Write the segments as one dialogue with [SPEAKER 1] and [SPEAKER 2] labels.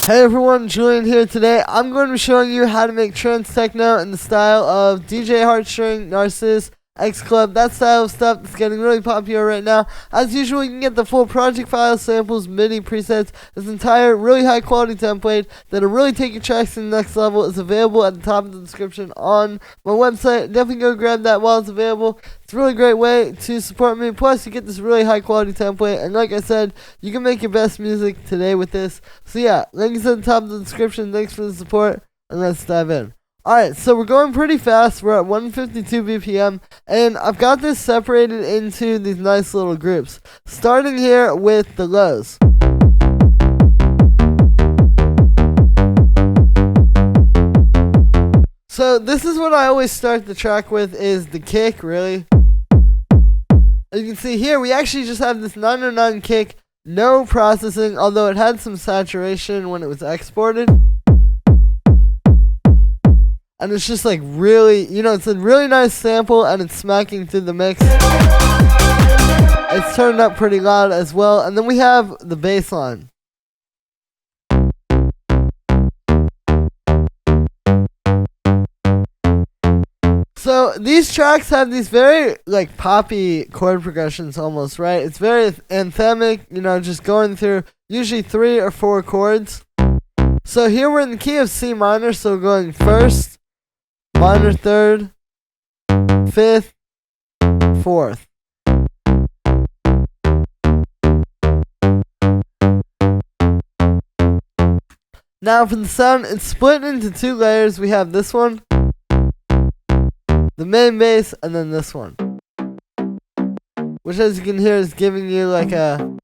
[SPEAKER 1] Hey everyone, Julian here. Today I'm going to be showing you how to make trance techno in the style of DJ Heartstring, Narciss, X Club, that style of stuff that's getting really popular right now. As usual, you can get the full project files, samples, MIDI presets. This entire really high quality template that'll really take your tracks to the next level is available at the top of the description on my website. Definitely go grab that while it's available. It's a really great way to support me. Plus, you get this really high quality template. And like I said, you can make your best music today with this. So yeah, link is at the top of the description. Thanks for the support. And let's dive in. Alright, so we're going pretty fast. We're at 152 BPM. And I've got this separated into these nice little groups. Starting here with the lows. So this is what I always start the track with, is the kick, really. As you can see here, we actually just have this 909 kick, no processing, although it had some saturation when it was exported. And it's just like really, it's a really nice sample and it's smacking through the mix. It's turned up pretty loud as well. And then we have the bass line. So these tracks have these very like poppy chord progressions almost, right? It's very anthemic, just going through usually 3 or 4 chords. So here we're in the key of C minor, so we're going first, minor third, fifth, fourth. Now for the sound, it's split into 2 layers. We have this one, the main bass, and then this one, which as you can hear is giving you like a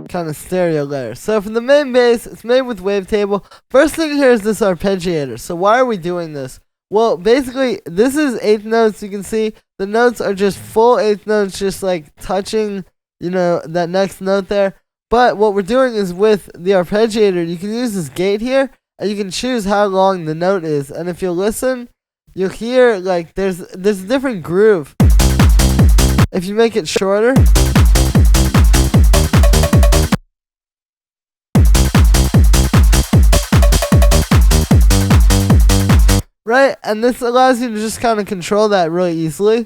[SPEAKER 1] kind of stereo layer. So for the main bass, it's made with wavetable. First thing here is this arpeggiator. So why are we doing this? Well, basically this is 8th notes. You can see the notes are just full 8th notes, just like touching that next note there. But what we're doing is with the arpeggiator, you can use this gate here and you can choose how long the note is. And if you listen, you'll hear like there's a different groove if you make it shorter. Right, and this allows you to just kind of control that really easily.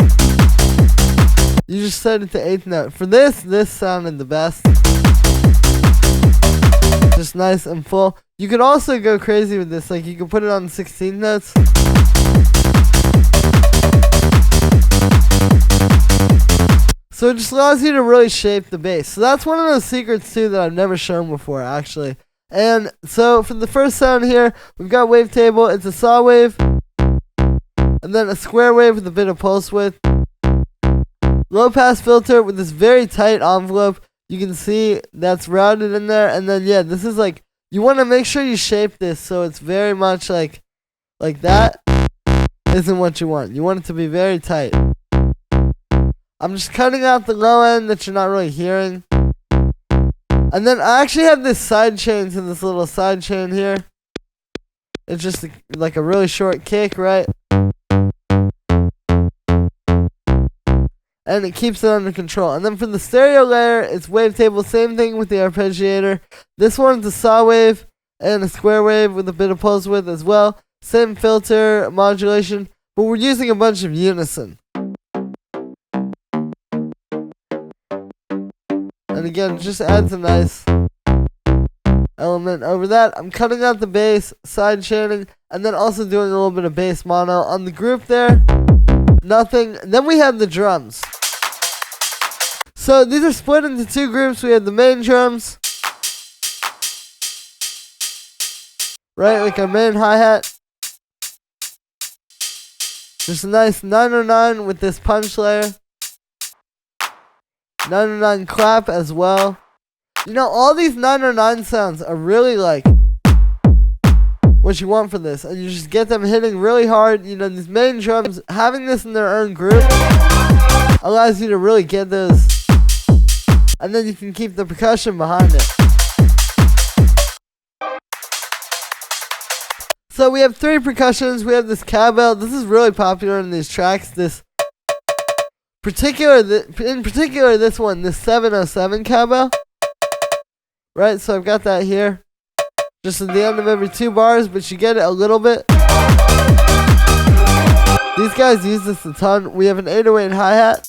[SPEAKER 1] You just set it to 8th note. For this sounded the best. Just nice and full. You could also go crazy with this, like you could put it on 16th notes. So it just allows you to really shape the bass. So that's one of those secrets too that I've never shown before actually. And so for the first sound here, we've got wavetable. It's a saw wave, and then a square wave with a bit of pulse width. Low pass filter with this very tight envelope. You can see that's routed in there. And then yeah, this is like, you want to make sure you shape this so it's very much like that isn't what you want. You want it to be very tight. I'm just cutting out the low end that you're not really hearing. And then I actually have this side chain to this little side chain here. It's just like a really short kick, right? And it keeps it under control. And then for the stereo layer, it's wavetable. Same thing with the arpeggiator. This one's a saw wave and a square wave with a bit of pulse width as well. Same filter, modulation, but we're using a bunch of unison. And again, it just adds a nice element over that. I'm cutting out the bass, side chaining, and then also doing a little bit of bass mono. On the group there, nothing. Then we have the drums. So these are split into 2 groups. We have the main drums, right, like our main hi-hat. Just a nice 909 with this punch layer. 909 clap as well. All these 909 sounds are really like what you want for this, and you just get them hitting really hard. These main drums, having this in their own group allows you to really get those, and then you can keep the percussion behind it. So we have 3 percussions. We have this cowbell. This is really popular in these tracks. In particular this one, this 707 cowbell. Right, so I've got that here. just at the end of every 2 bars, but you get it a little bit. These guys use this a ton. We have an 808 hi-hat.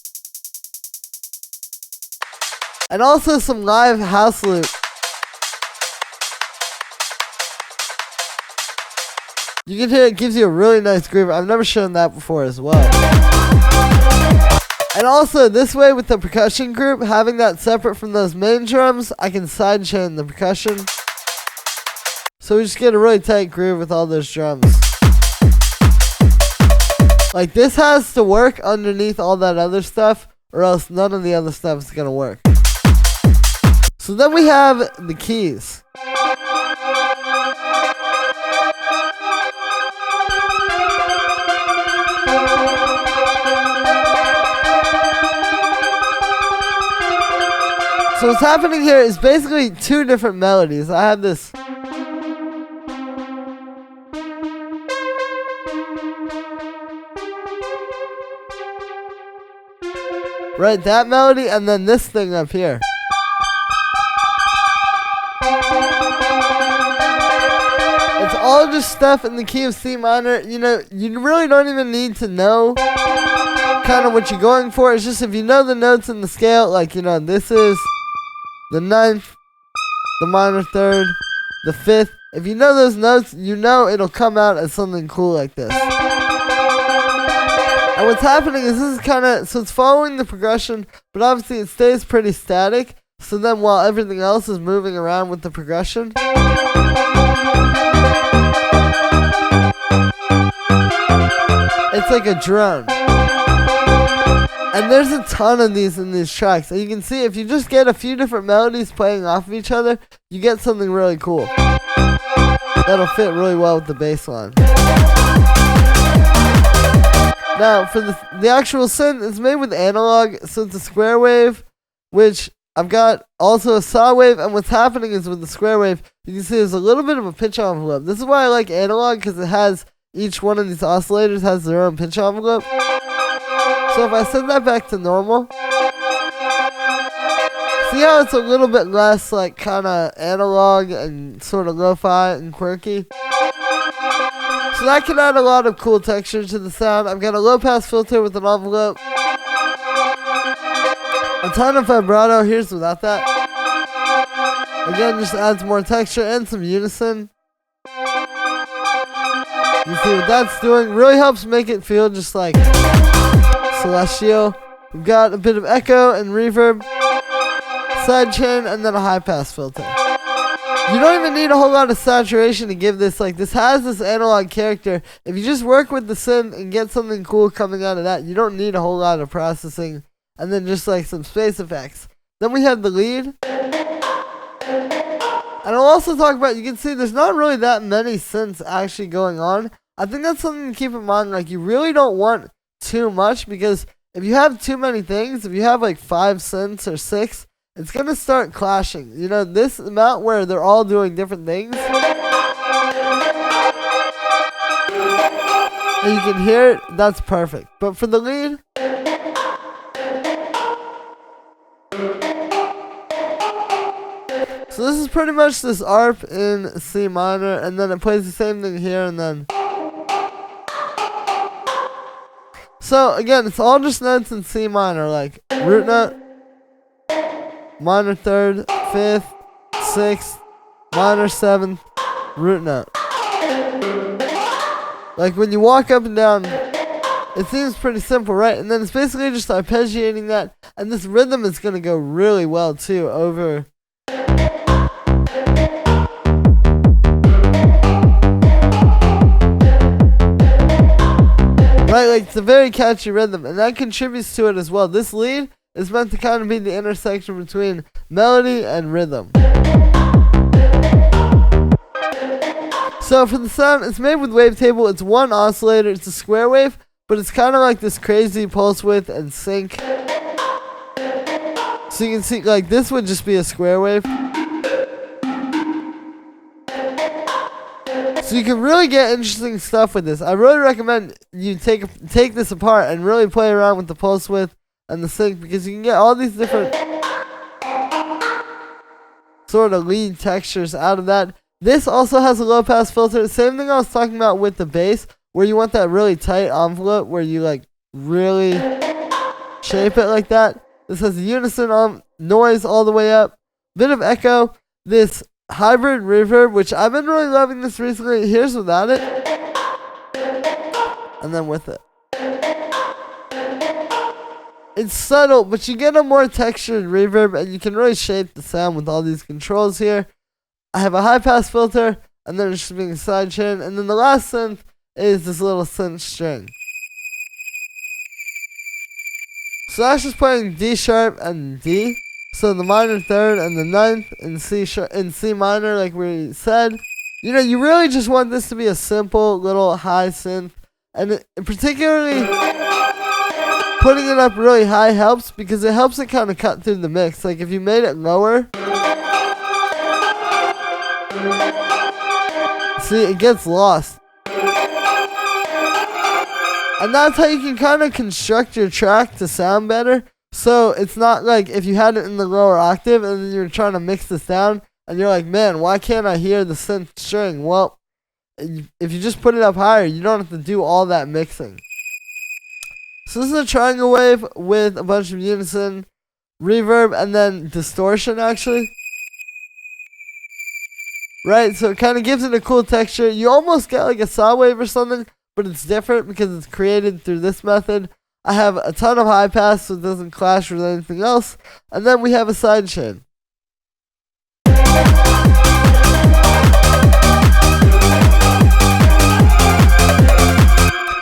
[SPEAKER 1] And also some live house loop. You can hear it gives you a really nice groove. I've never shown that before as well. And also this way with the percussion group, having that separate from those main drums, I can sidechain the percussion. So we just get a really tight groove with all those drums. Like this has to work underneath all that other stuff, or else none of the other stuff is gonna work. So then we have the keys. So what's happening here is basically 2 different melodies. I have this. Right, that melody, and then this thing up here. It's all just stuff in the key of C minor. You know, you really don't even need to know kind of what you're going for. It's just if you know the notes in the scale, like, you know, this is the 9th, the minor 3rd, the 5th. If you know those notes, you know it'll come out as something cool like this. And what's happening is this is kind of, so it's following the progression, but obviously it stays pretty static. So then while everything else is moving around with the progression, it's like a drone. And there's a ton of these in these tracks. And you can see if you just get a few different melodies playing off of each other, you get something really cool. That'll fit really well with the bass line. Now, for the actual synth, it's made with analog, so it's a square wave, which I've got also a saw wave, and what's happening is with the square wave, you can see there's a little bit of a pitch envelope. This is why I like analog, because it has, each one of these oscillators has their own pitch envelope. So if I send that back to normal, see how it's a little bit less like kind of analog and sort of lo-fi and quirky? So that can add a lot of cool texture to the sound. I've got a low pass filter with an envelope. A ton of vibrato. Here's without that. Again, just adds more texture and some unison. You see what that's doing? Really helps make it feel just like celestial. We've got a bit of echo and reverb, sidechain, and then a high pass filter. You don't even need a whole lot of saturation to give this, like, this has this analog character. If you just work with the synth and get something cool coming out of that, you don't need a whole lot of processing, and then just like some space effects. Then we have the lead. And I'll also talk about, you can see there's not really that many synths actually going on. I think that's something to keep in mind, like you really don't want too much, because if you have too many things, if you have like 5 synths or 6, it's gonna start clashing. You know, this amount where they're all doing different things, and you can hear it, that's perfect. But for the lead, so this is pretty much this ARP in C minor, and then it plays the same thing here, and then. So again, it's all just notes in C minor, like root note, minor 3rd, 5th, 6th, minor 7th, root note. Like when you walk up and down, it seems pretty simple, right? And then it's basically just arpeggiating that, and this rhythm is going to go really well too over. Right, like it's a very catchy rhythm, and that contributes to it as well. This lead is meant to kind of be the intersection between melody and rhythm. So for the sound, it's made with wavetable. It's one oscillator. It's a square wave, but it's kind of like this crazy pulse width and sync. So you can see, like this would just be a square wave. So you can really get interesting stuff with this. I really recommend you take this apart and really play around with the pulse width and the sync, because you can get all these different sort of lead textures out of that. This also has a low pass filter. Same thing I was talking about with the bass, where you want that really tight envelope where you like really shape it like that. This has a unison noise all the way up, bit of echo. This hybrid reverb, which I've been really loving this recently. Here's without it, and then with it. It's subtle, but you get a more textured reverb, and you can really shape the sound with all these controls here. I have a high pass filter, and then it's just being a sidechain, and then the last synth is this little synth string. So that's just playing D sharp and D. So the minor third and the ninth in C minor, like we said. You know, you really just want this to be a simple little high synth, and particularly putting it up really high helps because it helps it kind of cut through the mix. Like if you made it lower, see, it gets lost. And that's how you can kind of construct your track to sound better. So it's not like if you had it in the lower octave and then you're trying to mix this down and you're like, man, why can't I hear the synth string? Well, if you just put it up higher, you don't have to do all that mixing. So this is a triangle wave with a bunch of unison, reverb, and then distortion actually. Right, so it kind of gives it a cool texture. You almost get like a saw wave or something, but it's different because it's created through this method. I have a ton of high pass so it doesn't clash with anything else. And then we have a sidechain.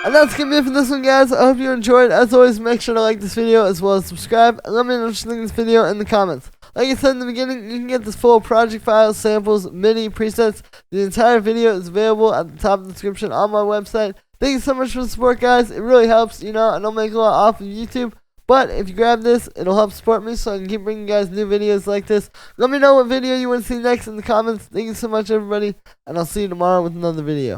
[SPEAKER 1] And that's gonna be it for this one, guys. I hope you enjoyed. As always, make sure to like this video as well as subscribe. And let me know what you think of this video in the comments. Like I said in the beginning, you can get this full project file, samples, MIDI, presets. The entire video is available at the top of the description on my website. Thank you so much for the support, guys. It really helps. You know, I don't make a lot off of YouTube, but if you grab this, it'll help support me so I can keep bringing you guys new videos like this. Let me know what video you want to see next in the comments. Thank you so much, everybody, and I'll see you tomorrow with another video.